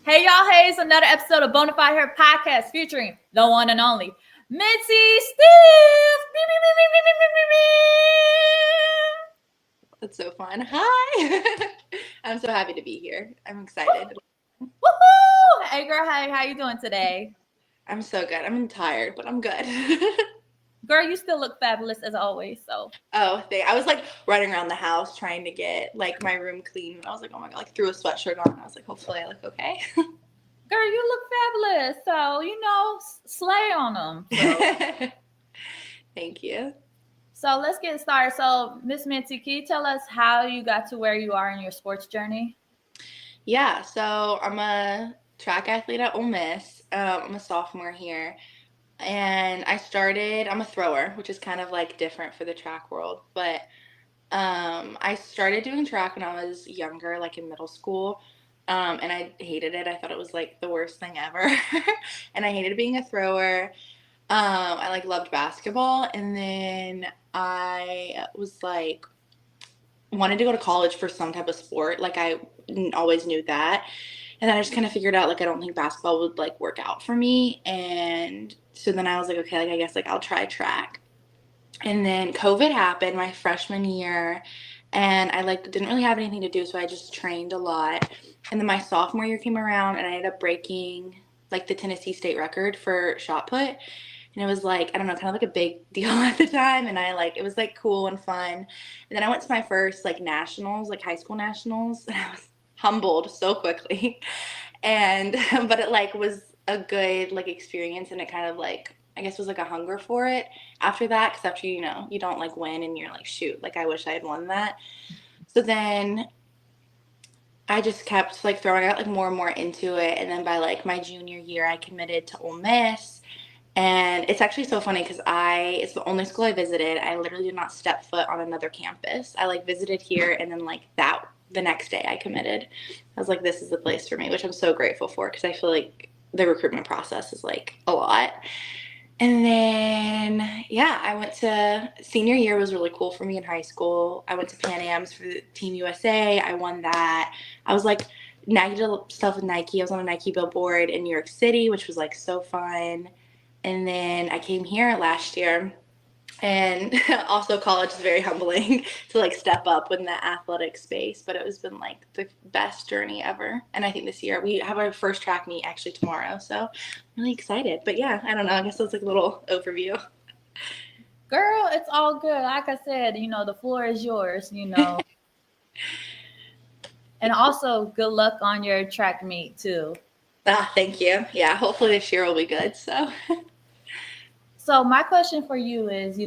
Hey y'all, hey, it's another episode of Bonafide Her podcast featuring the one and only Mensi Steve. That's so fun. Hi. I'm so happy to be here. I'm excited. Woohoo! Hey girl, hey, how you doing today? I'm so good. I'm tired, but I'm good. Girl, you still look fabulous as always, so. I was like running around the house trying to get like my room clean. I was like, oh my God, like threw a sweatshirt on. I was like, hopefully I look okay. Girl, you look fabulous, so, slay on them. So. Thank you. So let's get started. So, Miss Mensi, can you tell us how you got to where you are in your sports journey? Yeah, so I'm a track athlete at Ole Miss. I'm a sophomore here. And I'm a thrower, which is kind of like different for the track world. But I started doing track when I was younger, like in middle school. And I hated it. I thought it was like the worst thing ever. And I hated being a thrower. I like loved basketball. And then I was like, wanted to go to college for some type of sport. Like I always knew that. And then I just kind of figured out like I don't think basketball would like work out for me. And so then I was like, okay, like I guess like I'll try track. And then COVID happened my freshman year, and I like didn't really have anything to do, so I just trained a lot. And then my sophomore year came around, and I ended up breaking like the Tennessee state record for shot put. And it was like, I don't know, kind of like a big deal at the time. And it was like cool and fun. And then I went to my first like nationals, like high school nationals, and I was humbled so quickly. And, but it like was a good like experience, and it kind of like, I guess was like a hunger for it after that. Cause after, you don't like win and you're like, shoot, like I wish I had won that. So then I just kept like throwing out like more and more into it. And then by like my junior year, I committed to Ole Miss. And it's actually so funny because it's the only school I visited. I literally did not step foot on another campus. I like visited here, and then like the next day I committed. I was like, this is the place for me, which I'm so grateful for because I feel like the recruitment process is like a lot. And then, yeah, I went to senior year was really cool for me in high school. I went to Pan Am's for the Team USA. I won that. I was like, Nike did stuff with Nike. I was on a Nike billboard in New York City, which was like so fun. And then I came here last year, and also college is very humbling to like step up in the athletic space, but it has been like the best journey ever. And I think this year we have our first track meet actually tomorrow, so I'm really excited. But yeah, I don't know, I guess that's like a little overview. Girl, it's all good. Like I said, the floor is yours. And also, good luck on your track meet, too. Thank you. Yeah, hopefully this year will be good. So, my question for you is,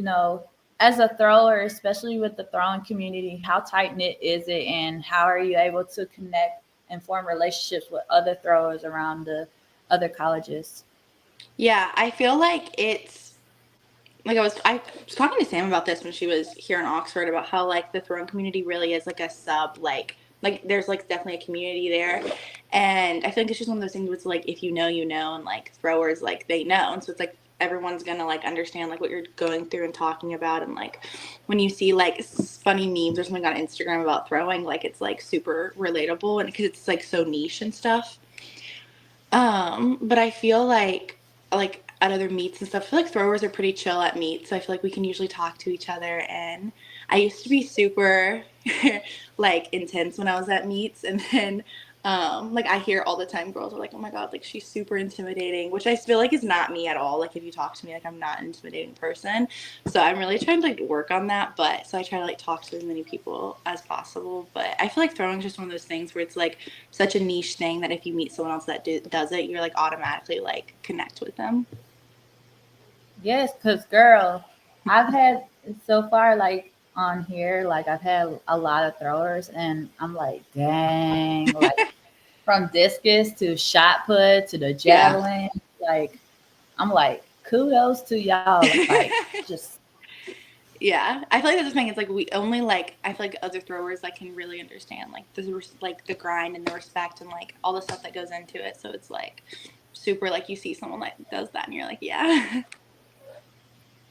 as a thrower, especially with the throwing community, how tight knit is it, and how are you able to connect and form relationships with other throwers around the other colleges? Yeah, I feel like it's like I was talking to Sam about this when she was here in Oxford about how like the throwing community really is like a sub like there's like definitely a community there. And I feel like it's just one of those things where it's like if you know you know, and like throwers like they know, and so it's like everyone's gonna like understand like what you're going through and talking about. And like when you see like funny memes or something on Instagram about throwing, like it's like super relatable, and because it's like so niche and stuff. But I feel like at other meets and stuff, I feel like throwers are pretty chill at meets. So I feel like we can usually talk to each other. And I used to be super like intense when I was at meets, and then like I hear all the time girls are like, oh my God, like she's super intimidating, which I feel like is not me at all. Like if you talk to me, like I'm not an intimidating person. So I'm really trying to like work on that. But so I try to like talk to as many people as possible. But I feel like throwing is just one of those things where it's like such a niche thing that if you meet someone else that does it, you're like automatically like connect with them. Yes, because, girl, I've had so far, like, on here, like, I've had a lot of throwers, and I'm like, dang, like, from discus to shot put to the Yeah. javelin, like, I'm like, kudos to y'all. Like, just, Yeah, I feel like that's the thing. It's like we only like I feel like other throwers like can really understand like the grind and the respect and like all the stuff that goes into it. So it's like super like you see someone like does that and you're like, yeah.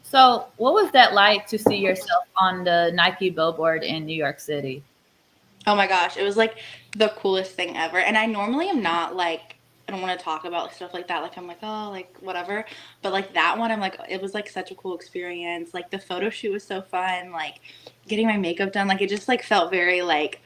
so what was that like to see yourself on the Nike billboard in New York City? Oh my gosh, it was like the coolest thing ever. And I normally am not like I don't want to talk about like stuff like that. Like I'm like, oh, like whatever. But like that one, I'm like, it was like such a cool experience. Like the photo shoot was so fun. Like getting my makeup done, like it just like felt very like,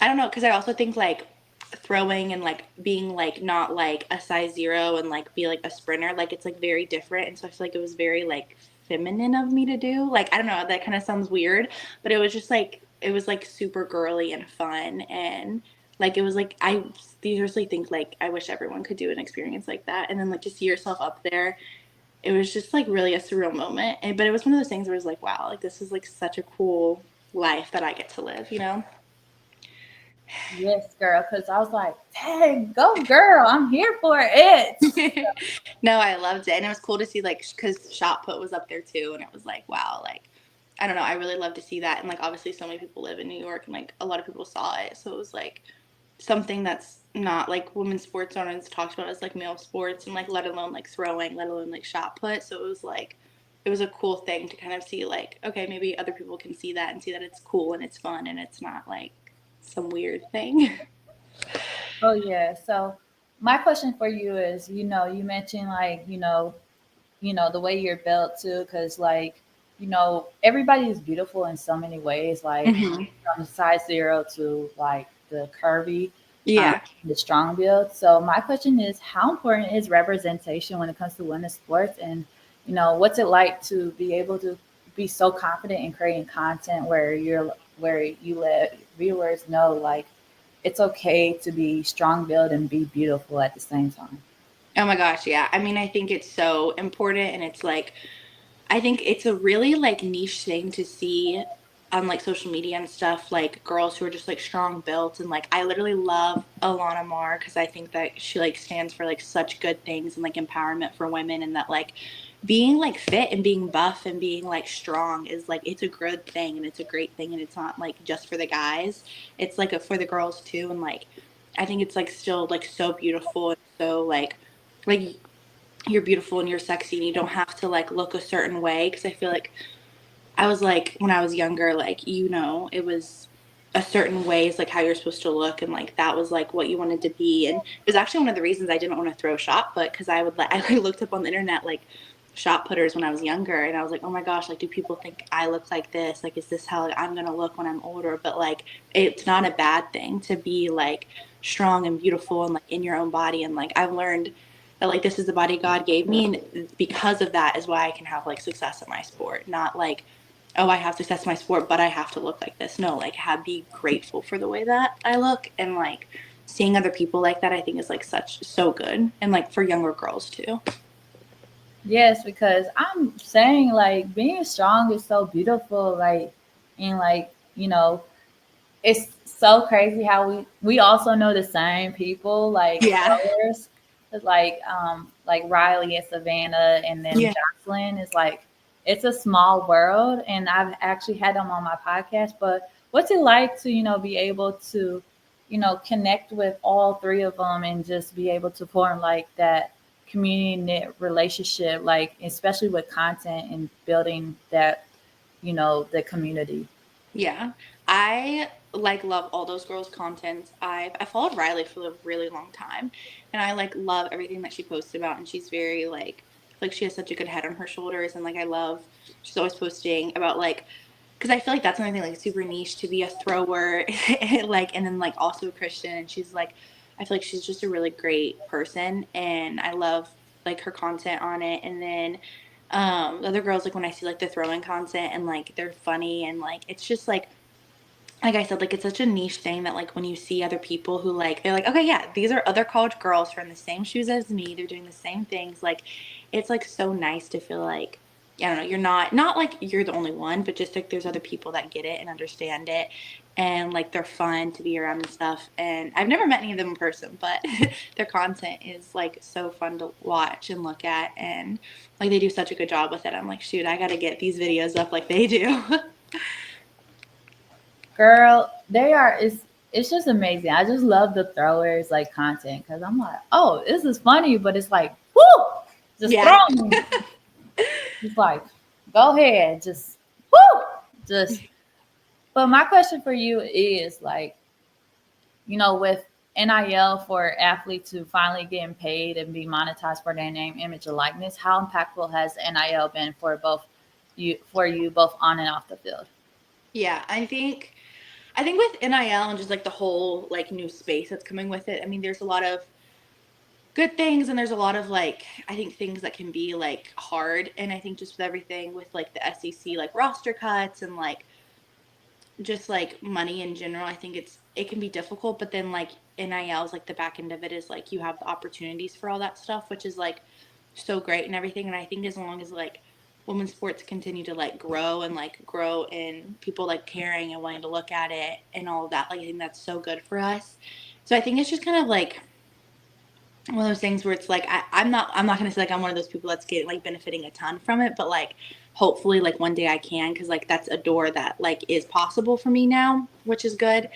I don't know, because I also think like throwing and like being like not like a size zero and like be like a sprinter, like it's like very different. And so I feel like it was very like feminine of me to do. Like I don't know, that kind of sounds weird, but it was just like it was like super girly and fun and like it was like I seriously think like I wish everyone could do an experience like that. And then like to see yourself up there, it was just like really a surreal moment. And but it was one of those things where it was like, wow, like this is like such a cool life that I get to live, you know? Yes, girl, because I was like, dang, go girl, I'm here for it. No, I loved it, and it was cool to see like because shot put was up there too, and it was like wow, like I don't know, I really love to see that, and like obviously so many people live in New York, and like a lot of people saw it, so it was like something that's not like women's sports aren't talked about as like male sports, and like let alone like throwing, let alone like shot put, so it was like it was a cool thing to kind of see like okay maybe other people can see that and see that it's cool and it's fun and it's not like some weird thing. Oh yeah. So my question for you is, you mentioned like, the way you're built too, because like, everybody is beautiful in so many ways, like Hmm. from size zero to like the curvy, um, Yeah. the strong build. So my question is, how important is representation when it comes to women's sports, and what's it like to be able to be so confident in creating content where you let viewers know like it's okay to be strong build and be beautiful at the same time. Oh my gosh, yeah. I mean, I think it's so important and it's like I think it's a really like niche thing to see on like social media and stuff, like girls who are just like strong built and like I literally love Alana Mar because I think that she like stands for like such good things and like empowerment for women and that like being like fit and being buff and being like strong is like it's a good thing and it's a great thing and it's not like just for the guys. It's like for the girls too and like I think it's like still like so beautiful and so like you're beautiful and you're sexy and you don't have to like look a certain way because I feel like I was like when I was younger like it was a certain way is like how you're supposed to look and like that was like what you wanted to be and it was actually one of the reasons I didn't want to throw shot put because I would like I like, looked up on the internet like shot putters when I was younger and I was like oh my gosh like do people think I look like this like is this how like, I'm gonna look when I'm older but like it's not a bad thing to be like strong and beautiful and like in your own body and like I've learned that like this is the body God gave me and because of that is why I can have like success in my sport not like oh I have success in my sport but I have to look like this no like have be grateful for the way that I look and like seeing other people like that I think is like such so good and like for younger girls too. Yes, because I'm saying like being strong is so beautiful, like, and like, it's so crazy how we also know the same people like Yeah. throwers, like Riley and Savannah and then Yeah. Jocelyn is like it's a small world, and I've actually had them on my podcast. But what's it like to be able to connect with all three of them and just be able to form like that community knit relationship, like especially with content and building that the community. Yeah. I like love all those girls' contents. I followed Riley for a really long time and I like love everything that she posts about and she's very like she has such a good head on her shoulders and like I love she's always posting about like because I feel like that's another thing like super niche to be a thrower like and then like also a Christian and she's like I feel like she's just a really great person and I love like her content on it and then the other girls like when I see like the throwing content and like they're funny and like it's just like I said, like it's such a niche thing that like when you see other people who like they're like, okay, yeah, these are other college girls who are in the same shoes as me. They're doing the same things. Like it's like so nice to feel like I don't know, you're not like you're the only one, but just like there's other people that get it and understand it and like they're fun to be around and stuff. And I've never met any of them in person, but their content is like so fun to watch and look at and like they do such a good job with it. I'm like, shoot, I gotta get these videos up like they do. Girl, they are. It's just amazing. I just love the throwers like content because I'm like, oh, this is funny, but it's like, whoo, just Yeah. throw me. It's like, go ahead, just whoo, just. But my question for you is like, with NIL for athletes to finally getting paid and be monetized for their name, image, and likeness. How impactful has NIL been for you both on and off the field? Yeah, I think with NIL and just like the whole like new space that's coming with it, I mean, there's a lot of good things and there's a lot of like I think things that can be like hard. And I think just with everything with like the SEC like roster cuts and like just like money in general, I think it can be difficult. But then like NIL is like the back end of it is like you have the opportunities for all that stuff, which is like so great and everything. And I think as long as like women's sports continue to like grow in people like caring and wanting to look at it and all of that, like I think that's so good for us. So I think it's just kind of like one of those things where it's like I'm not gonna say like I'm one of those people that's getting like benefiting a ton from it, but like hopefully like one day I can, because like that's a door that like is possible for me now, which is good.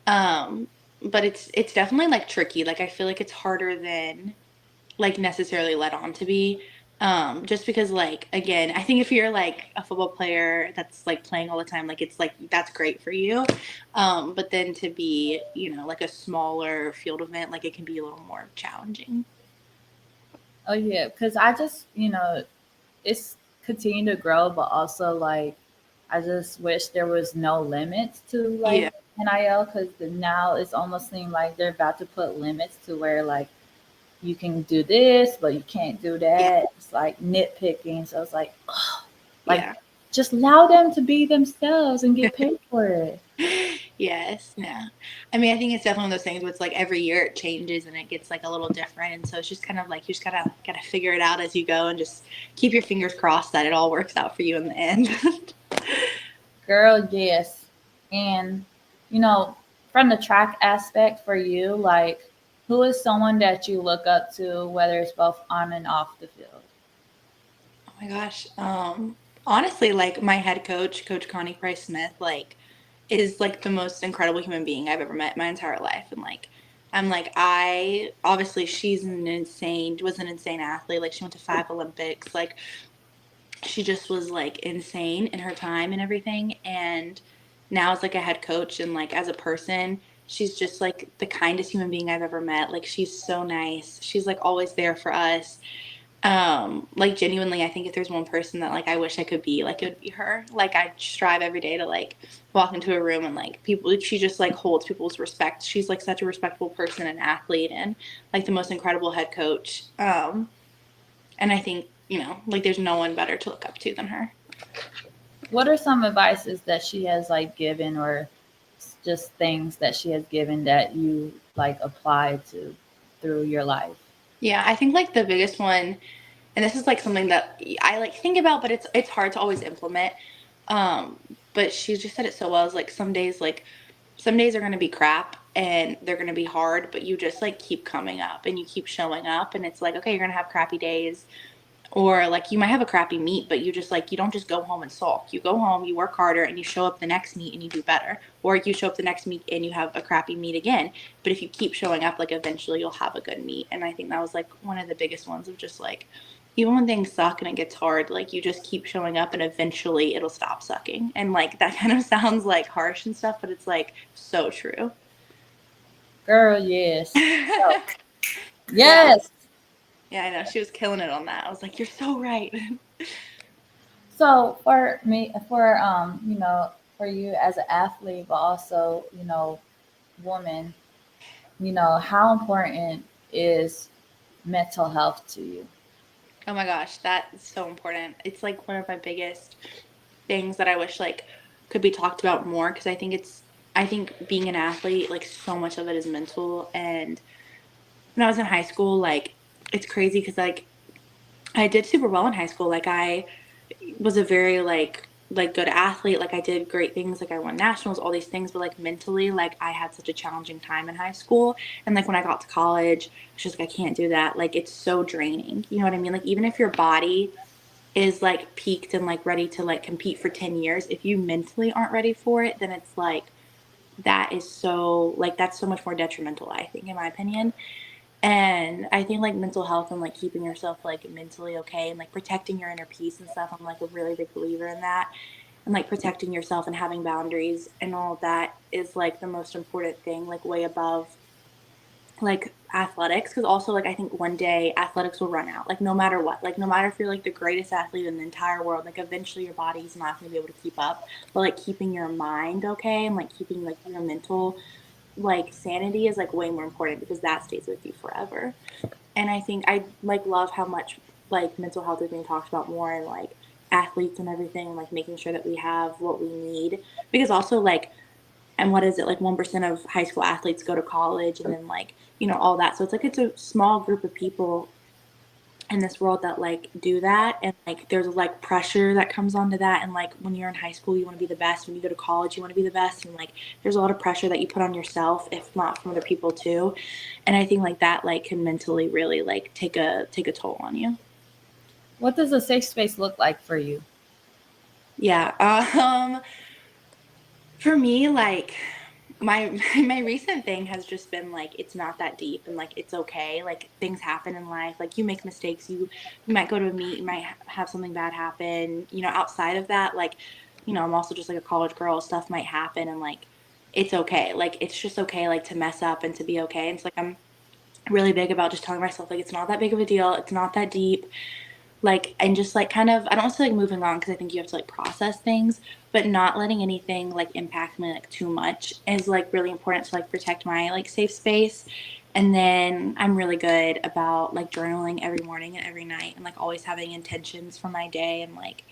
Um, but it's definitely like tricky. Like I feel like it's harder than like necessarily led on to be. Just because like again, I think if you're like a football player that's like playing all the time, like it's like that's great for you. But then to be, like a smaller field event, like it can be a little more challenging. Oh yeah, because I just it's continued to grow, but also like I just wish there was no limits to Yeah. like NIL because now it's almost seemed like they're about to put limits to where like you can do this, but you can't do Yeah. that. It's like nitpicking. So it's like Yeah. just allow them to be themselves and get paid for it. Yes, no. I mean, I think it's definitely one of those things where it's like every year it changes and it gets like a little different, and so it's just kind of like you just gotta figure it out as you go and just keep your fingers crossed that it all works out for you in the end. Girl, yes. And you know, from the track aspect for you, like who is someone that you look up to, whether it's both on and off the field? Oh my gosh. Honestly, like my head coach, Coach Connie Price Smith, like is like the most incredible human being I've ever met in my entire life. And like I'm like I obviously she's was an insane athlete. Like she went to 5 Olympics. Like she just was like insane in her time and everything. And now as like a head coach and like as a person, she's just like the kindest human being I've ever met. Like she's so nice. She's like always there for us. Like genuinely, I think if there's one person that like I wish I could be, like it would be her. Like I strive every day to like walk into a room and like people, she just like holds people's respect. She's like such a respectable person and athlete and like the most incredible head coach. And I think, like there's no one better to look up to than her. What are some advices that she has like given or just things that she has given that you like apply to through your life? Yeah, I think like the biggest one, and this is like something that I like think about, but it's hard to always implement. Um, but she just said it so well. Is like some days are gonna be crap and they're gonna be hard, but you just like keep coming up and you keep showing up, and it's like okay, you're gonna have crappy days, or like you might have a crappy meet, but you just like you don't just go home and sulk. You go home, you work harder, and you show up the next meet and you do better. Or you show up the next meet and you have a crappy meet again. But if you keep showing up, like eventually you'll have a good meet. And I think that was like one of the biggest ones of just like even when things suck and it gets hard, like you just keep showing up and eventually it'll stop sucking. And like that kind of sounds like harsh and stuff, but it's like so true. Girl, yes. So, Yeah. yes. Yeah, I know. She was killing it on that. I was like, you're so right. So for me, for you as an athlete, but also, woman, how important is mental health to you? Oh my gosh, that is so important. It's like one of my biggest things that I wish like could be talked about more, because I think being an athlete, like so much of it is mental. And when I was in high school, like it's crazy because like I did super well in high school. Like I was a very like good athlete. Like I did great things. Like I won nationals, all these things. But like mentally, like I had such a challenging time in high school. And like when I got to college, I was just like I can't do that. Like it's so draining. You know what I mean? Like even if your body is like peaked and like ready to like compete for 10 years, if you mentally aren't ready for it, then it's like that is so like that's so much more detrimental, I think, in my opinion. And I think like mental health and like keeping yourself like mentally okay and like protecting your inner peace and stuff, I'm like a really big believer in that. And like protecting yourself and having boundaries and all of that is like the most important thing, like way above like athletics, because also like I think one day athletics will run out, like no matter what, like no matter if you're like the greatest athlete in the entire world, like eventually your body's not going to be able to keep up. But like keeping your mind okay and like keeping like your mental like sanity is like way more important because that stays with you forever. And I think I like love how much like mental health is being talked about more and like athletes and everything, and like making sure that we have what we need, because also like, and what is it, like 1% of high school athletes go to college, and then like, you know, all that. So it's like it's a small group of people in this world that like do that, and like there's like pressure that comes onto that, and like when you're in high school you want to be the best, when you go to college you want to be the best, and like there's a lot of pressure that you put on yourself if not from other people too. And I think like that like can mentally really like take a toll on you. What does a safe space look like for you? Yeah. For me, like my my recent thing has just been like it's not that deep and like it's okay. Like things happen in life. Like you make mistakes. You might go to a meet. You might have something bad happen. You know, outside of that, like you know, I'm also just like a college girl. Stuff might happen, and like it's okay. Like it's just okay. Like to mess up and to be okay. And it's like I'm really big about just telling myself like it's not that big of a deal. It's not that deep, like, and just like kind of, I don't want to say like moving on because I think you have to like process things, but not letting anything like impact me like too much is like really important to like protect my like safe space. And then I'm really good about like journaling every morning and every night, and like always having intentions for my day and like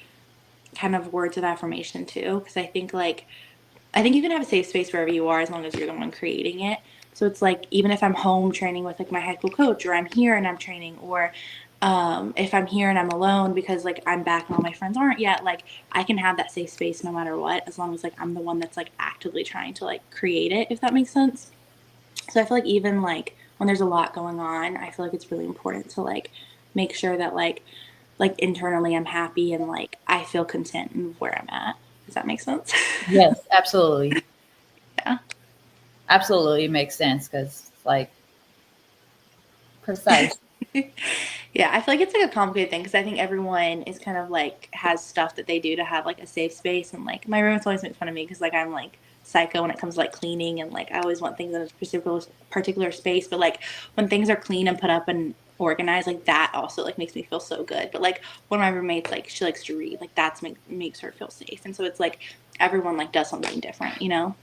kind of words of affirmation too, because I think you can have a safe space wherever you are as long as you're the one creating it. So it's like even if I'm home training with like my high school coach, or I'm here and I'm training, or if I'm here and I'm alone because like I'm back and all my friends aren't yet, like I can have that safe space no matter what, as long as like I'm the one that's like actively trying to like create it, if that makes sense. So I feel like even like when there's a lot going on, I feel like it's really important to like make sure that like internally I'm happy and like I feel content in where I'm at. Does that make sense? Yes, absolutely. Yeah. Absolutely makes sense because like precise. Yeah, I feel like it's like a complicated thing because I think everyone is kind of like has stuff that they do to have like a safe space, and like my roommates always make fun of me because like I'm like psycho when it comes to like cleaning, and like I always want things in a particular space, but like when things are clean and put up and organized, like that also like makes me feel so good. But like one of my roommates, like she likes to read, like that's makes her feel safe, and so it's like everyone like does something different, you know.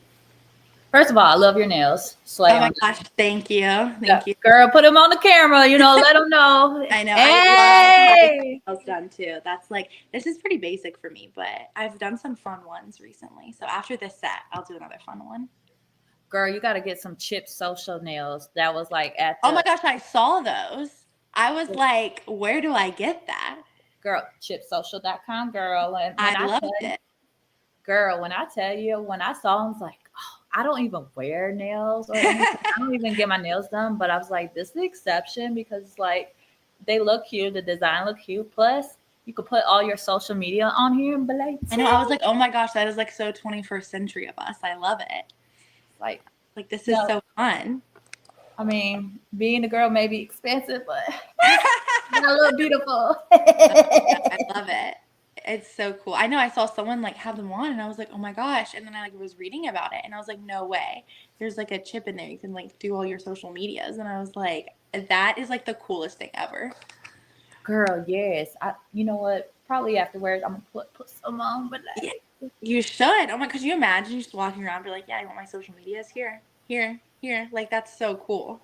First of all, I love your nails. Slay Oh my on gosh, thank you, that. thank you. Girl, put them on the camera, you know, let them know. I know. I love having Hey, my nails done too. That's like this is pretty basic for me, but I've done some fun ones recently. So after this set, I'll do another fun one. girl, you got to get some Chip Social nails. That was like at Oh my the gosh, I saw those. I was like, where do I get that? girl chipsocial.com, girl. And I loved it. when I tell you, when I saw them, I was like, oh, I don't even wear nails or anything. I don't even get my nails done. But I was like, this is the exception because it's like they look cute, the design look cute. Plus, you could put all your social media on here and be like, I know. I was like, oh my gosh, that is like so 21st century of us. I love it. like, Like this is no, so fun. I mean, being a girl may be expensive, but I look beautiful. I love it. It's so cool. I know I saw someone like have them on and I was like, oh my gosh. And then I like was reading about it and I was like, no way. There's like a chip in there. You can like do all your social medias. And I was like, that is like the coolest thing ever. Girl, yes. You know what? Probably afterwards, I'm gonna put some on, but Yeah, like, you should. Oh my, could you imagine just walking around and be like, yeah, I want my social medias here, here, here. Like that's so cool.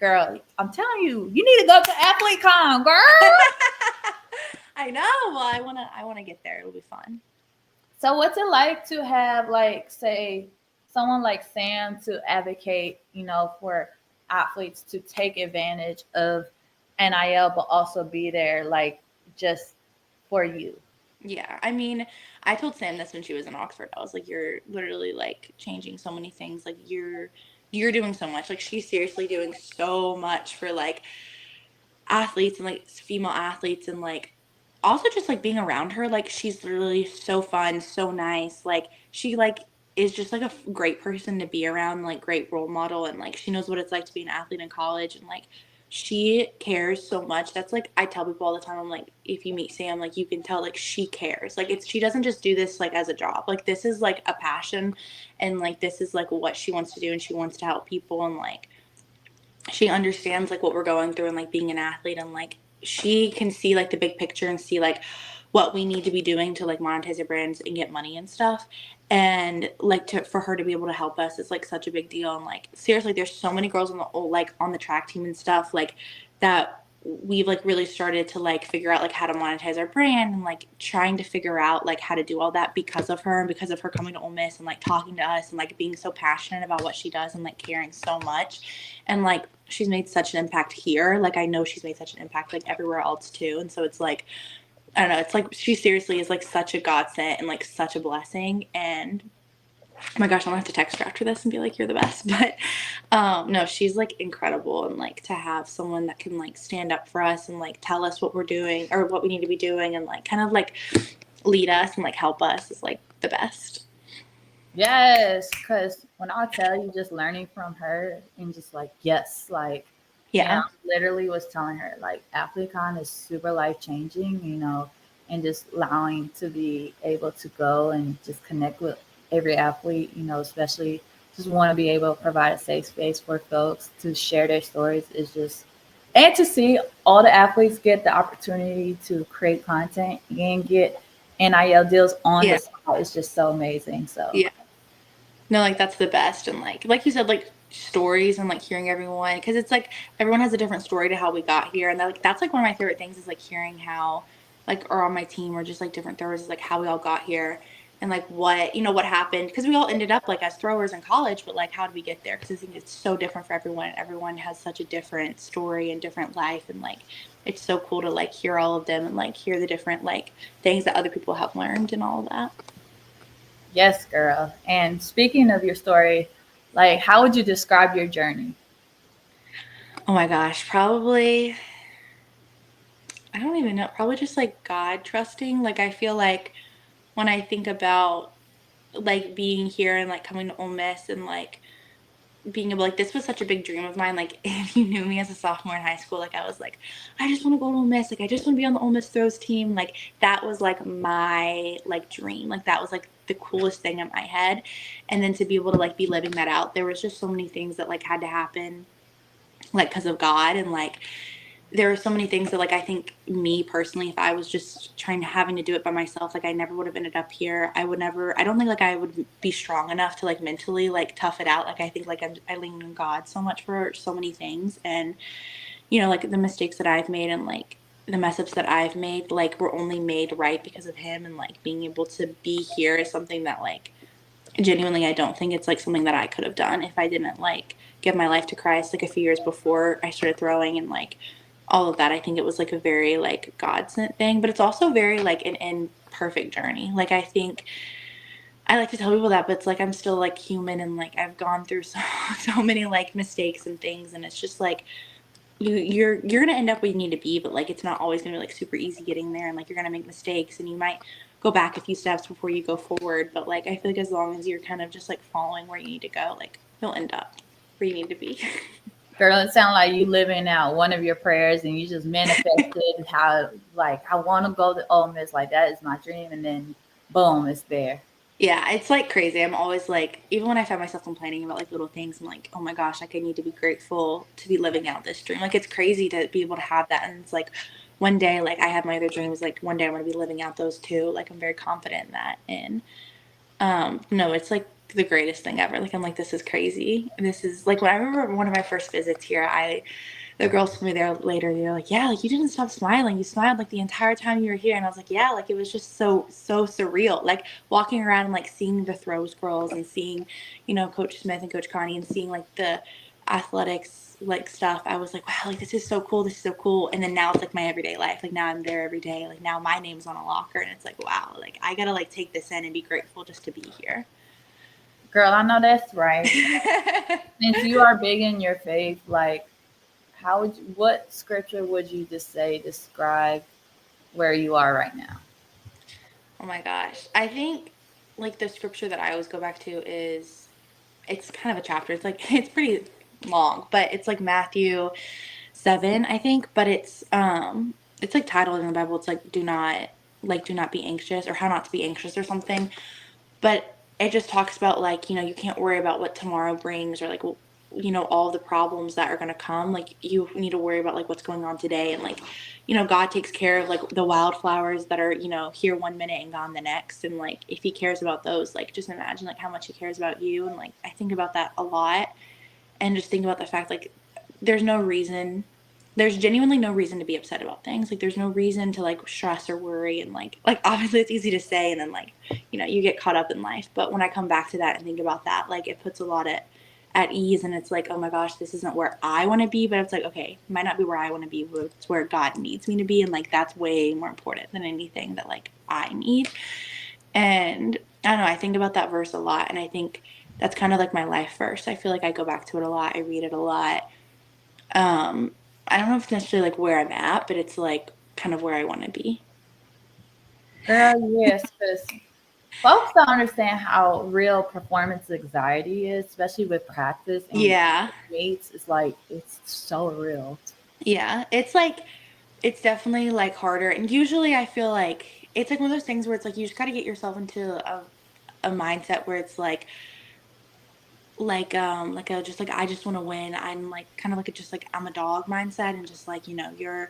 girl, I'm telling you, you need to go to AthleteCon, girl. I know. Well, I wanna get there. It'll be fun. So what's it like to have like say someone like Sam to advocate, you know, for athletes to take advantage of NIL but also be there like just for you? Yeah, I mean, I told Sam this when she was in Oxford. I was like, "You're literally like changing so many things. Like you're doing so much. Like she's seriously doing so much for like athletes and like female athletes and like also just like being around her. Like she's literally so fun, so nice. Like she like is just like a great person to be around, like great role model, and like she knows what it's like to be an athlete in college, and like she cares so much. That's like I tell people all the time. I'm like, if you meet Sam, like you can tell like she cares. Like it's she doesn't just do this like as a job. Like this is like a passion, and like this is like what she wants to do, and she wants to help people, and like she understands like what we're going through and like being an athlete, and like she can see like the big picture and see like what we need to be doing to like monetize our brands and get money and stuff. And like to for her to be able to help us is like such a big deal. And like seriously, there's so many girls on the like on the track team and stuff like that we've like really started to like figure out like how to monetize our brand, and like trying to figure out like how to do all that because of her, and because of her coming to Ole Miss and like talking to us and like being so passionate about what she does and like caring so much. And like she's made such an impact here, like I know she's made such an impact like everywhere else too. And so it's like I don't know, it's like she seriously is like such a godsend and like such a blessing. And oh my gosh, I'm gonna have to text her after this and be like, you're the best. But no, she's like incredible. And like to have someone that can like stand up for us and like tell us what we're doing or what we need to be doing and like kind of like lead us and like help us is like the best. Yes, because when I tell you, just learning from her and just like, yes, like, and I Yeah. literally was telling her, like, AthleteCon is super life changing, and just allowing to be able to go and just connect with every athlete, especially just want to be able to provide a safe space for folks to share their stories is just, and to see all the athletes get the opportunity to create content and get NIL deals on Yeah. the side is just so amazing. So, Yeah. No, like that's the best. And like you said, like stories and like hearing everyone, because it's like everyone has a different story to how we got here. And that, like that's like one of my favorite things is like hearing how like or on my team or just like different throwers is like how we all got here and like what what happened, because we all ended up like as throwers in college, but like how did we get there? Because I think it's so different for everyone. Everyone has such a different story and different life, and like it's so cool to like hear all of them and like hear the different like things that other people have learned and all of that. yes, girl. And speaking of your story, like, how would you describe your journey? Oh my gosh, probably I don't even know. Probably just like God trusting. Like I feel like when I think about like being here and like coming to Ole Miss and like being able like this was such a big dream of mine. Like if you knew me as a sophomore in high school, like I was like, I just want to go to Ole Miss. Like I just want to be on the Ole Miss throws team. Like that was like my like dream. Like that was like the coolest thing in my head. And then to be able to like be living that out, there was just so many things that like had to happen like because of God. And like there are so many things that like I think me personally, if I was just trying to having to do it by myself, like I never would have ended up here. I would never, I don't think like I would be strong enough to like mentally like tough it out. Like I think like I lean on God so much for so many things. And like the mistakes that I've made and like the mess ups that I've made like were only made right because of him. And like being able to be here is something that like genuinely I don't think it's like something that I could have done if I didn't like give my life to Christ like a few years before I started throwing and like all of that. I think it was like a very like God sent thing, but it's also very like an imperfect journey. Like I think I like to tell people that, but it's like I'm still like human and like I've gone through so many like mistakes and things, and it's just like you're gonna end up where you need to be, but like it's not always gonna be like super easy getting there, and like you're gonna make mistakes and you might go back a few steps before you go forward. But like I feel like as long as you're kind of just like following where you need to go, like you'll end up where you need to be. Girl, it sounds like you living out one of your prayers and you just manifested how, like, I want to go to Ole Miss. Like, that is my dream. And then, boom, it's there. Yeah, it's like crazy. I'm always like, even when I find myself complaining about like little things, I'm like, oh my gosh, like I need to be grateful to be living out this dream. Like it's crazy to be able to have that. And it's like one day, like I have my other dreams, like one day I'm going to be living out those too. Like I'm very confident in that. And no, it's like the greatest thing ever. Like I'm like, this is crazy. This is like when I remember one of my first visits here, the girls told me there later, they're like, yeah, like you didn't stop smiling. You smiled like the entire time you were here. And I was like, yeah, like it was just so surreal. Like walking around and like seeing the throws girls and seeing, Coach Smith and Coach Connie and seeing like the athletics like stuff. I was like, wow, like this is so cool. This is so cool. And then now it's like my everyday life. Like now I'm there every day. Like now my name's on a locker and it's like, wow, like I gotta like take this in and be grateful just to be here. Girl, I know that's right. Since you are big in your faith, like, what scripture would you just say describe where you are right now? Oh my gosh. I think like the scripture that I always go back to is it's kind of a chapter. It's like it's pretty long, but it's like Matthew 7, I think, but it's like titled in the Bible. It's like do not be anxious or how not to be anxious or something. But it just talks about like, you can't worry about what tomorrow brings or like all the problems that are going to come. Like, you need to worry about like what's going on today, and like, God takes care of like the wildflowers that are, here one minute and gone the next. And like, if he cares about those, like, just imagine like how much he cares about you. And like, I think about that a lot, and just think about the fact like there's no reason, there's genuinely no reason to be upset about things. Like, there's no reason to like stress or worry. And like obviously it's easy to say, and then like, you get caught up in life. But when I come back to that and think about that, like, it puts a lot at ease. And it's like, oh my gosh, this isn't where I want to be. But it's like, okay, it might not be where I want to be, but it's where God needs me to be. And like, that's way more important than anything that like I need. And I don't know, I think about that verse a lot. And I think that's kind of like my life verse. I feel like I go back to it a lot. I read it a lot. um I don't know if it's necessarily like where I'm at, but it's like kind of where I want to be. Girl, yes, because folks don't understand how real performance anxiety is, especially with practice and Yeah. meets. It's like it's so real. Yeah, it's like, it's definitely like harder. And usually I feel like it's like one of those things where it's like you just got to get yourself into a mindset where it's like a just like, I just want to win. I'm like kind of like a just like I'm a dog mindset, and just like, you're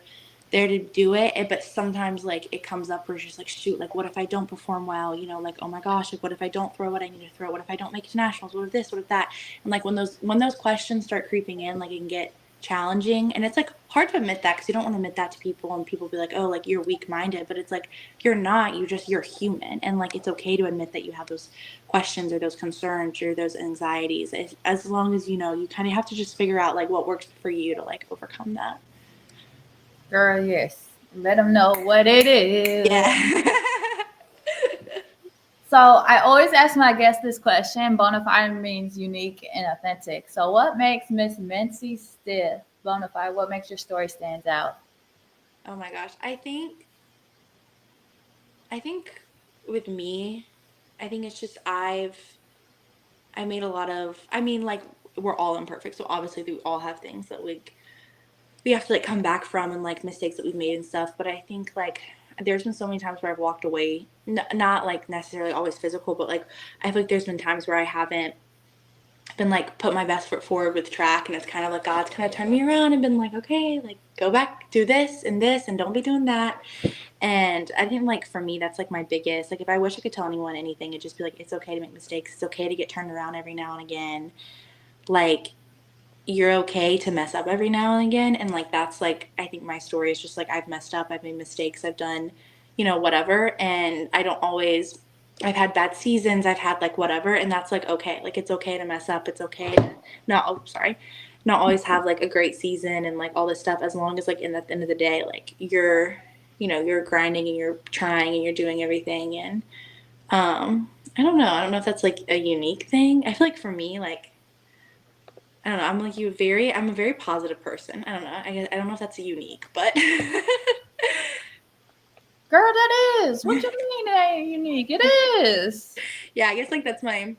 there to do it. But sometimes like it comes up where it's just like, shoot, like what if I don't perform well, like, oh my gosh, like what if I don't throw what I need to throw, what if I don't make it to nationals, what if this, what if that. And like when those questions start creeping in, like it can get challenging. And it's like hard to admit that, because you don't want to admit that to people, and people be like, oh, like you're weak minded. But it's like, you're not, you're human. And like, it's okay to admit that you have those questions or those concerns or those anxieties, as long as you kind of have to just figure out like what works for you to like overcome that. Girl, yes. Let them know what it is. Yeah. So I always ask my guests this question. Bonafide means unique and authentic. So what makes Miss Mensi stiff? Bonafide, what makes your story stands out? Oh my gosh, I think with me, I think it's just I made a lot of, I mean, like, we're all imperfect, so obviously we all have things that we have to like come back from, and like mistakes that we've made and stuff. But I think like there's been so many times where I've walked away, not like necessarily always physical, but like I feel like there's been times where I haven't been like put my best foot forward with track, and it's kind of like God's kind of turned me around and been like, okay, like go back, do this and don't be doing that. And I think like for me that's like my biggest, like, if I wish I could tell anyone anything, it'd just be like, it's okay to make mistakes, it's okay to get turned around every now and again. Like, you're okay to mess up every now and again. And like, that's like, I think my story is just like, I've messed up, I've made mistakes, I've done, whatever. And I don't always, I've had bad seasons, I've had like whatever. And that's like, okay, like it's okay to mess up, it's okay to not, oh sorry, not always have like a great season and like all this stuff, as long as like in the end of the day, like you're grinding and you're trying and you're doing everything. And I don't know if that's like a unique thing. I feel like for me, like, I don't know. I'm a very positive person. I don't know. I don't know if that's unique, but Girl, that is. What you mean it ain't unique? It is. yeah, I guess like that's my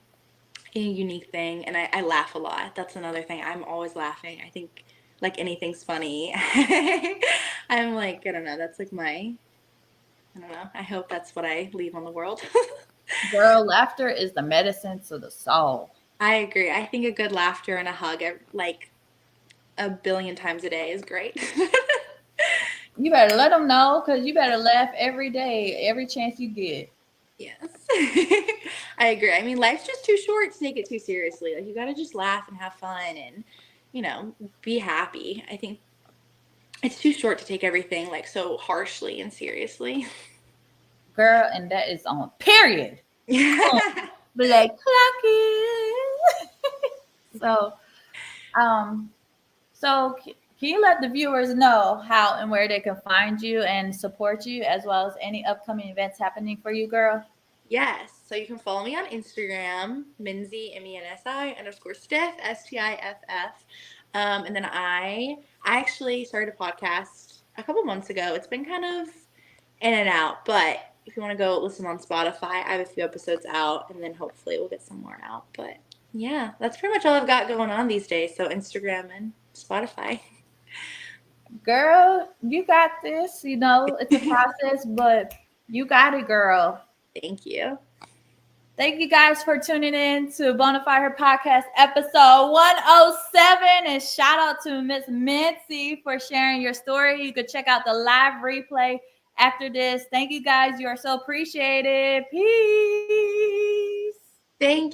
unique thing. And I laugh a lot. That's another thing. I'm always laughing. I think like anything's funny. I'm like, I don't know. That's like I don't know. I hope that's what I leave on the world. Girl, laughter is the medicine to the soul. I agree. I think a good laughter and a hug, like a billion times a day, is great. You better let them know because you better laugh every day, every chance you get. Yes. I agree. I mean, life's just too short to take it too seriously. Like, you got to just laugh and have fun and, be happy. I think it's too short to take everything like so harshly and seriously. Girl, and that is on period. Yeah. Oh, black clock it. So, um, can you let the viewers know how and where they can find you and support you, as well as any upcoming events happening for you, girl? Yes. So you can follow me on Instagram, Mensi, Mensi underscore Stiff, Stiff. And then I actually started a podcast a couple months ago. It's been kind of in and out, but if you want to go listen on Spotify, I have a few episodes out, and then hopefully we'll get some more out. But yeah, that's pretty much all I've got going on these days. So Instagram and Spotify. Girl, you got this. You know, it's a process, but you got it, girl. Thank you. Thank you guys for tuning in to Bonafide Her Podcast episode 107. And shout out to Miss Mensi for sharing your story. You could check out the live replay after this. Thank you guys. You are so appreciated. Peace. Thank you.